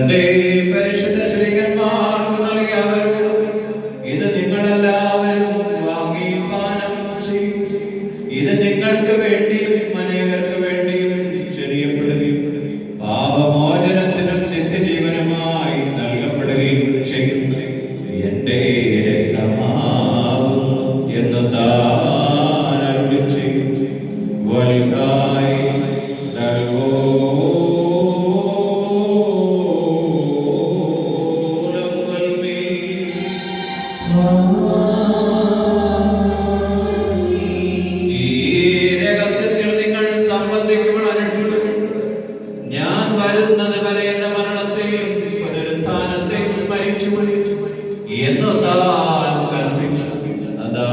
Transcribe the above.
തന്റെ പരിശുദ്ധ ശ്രീകന്മാർക്ക് നൽകിയ അവരോട് ഇത് നിങ്ങളെല്ലാവരും വാങ്ങി പാനം ചെയ്യും. ഇത് നിങ്ങൾക്ക് വേണ്ടിയും അനേകർക്ക് വേണ്ടിയും ചൊരിയപ്പെടുകയും പാപമോചനത്തിനും നിത്യജീവനുമായി നൽകപ്പെടുകയും ചെയ്യും. എന്റെ രക്തമാകുന്നു എന്ന് താൻ അരുളി ചെയ്യും. വലുതായി ഞാൻ വരുന്നത് വരെ എന്റെ മരണത്തെയും പുനരുത്ഥാനത്തെയും സ്മരിച്ചു എന്ന് താൻ കൽപ്പിച്ചു. അതാ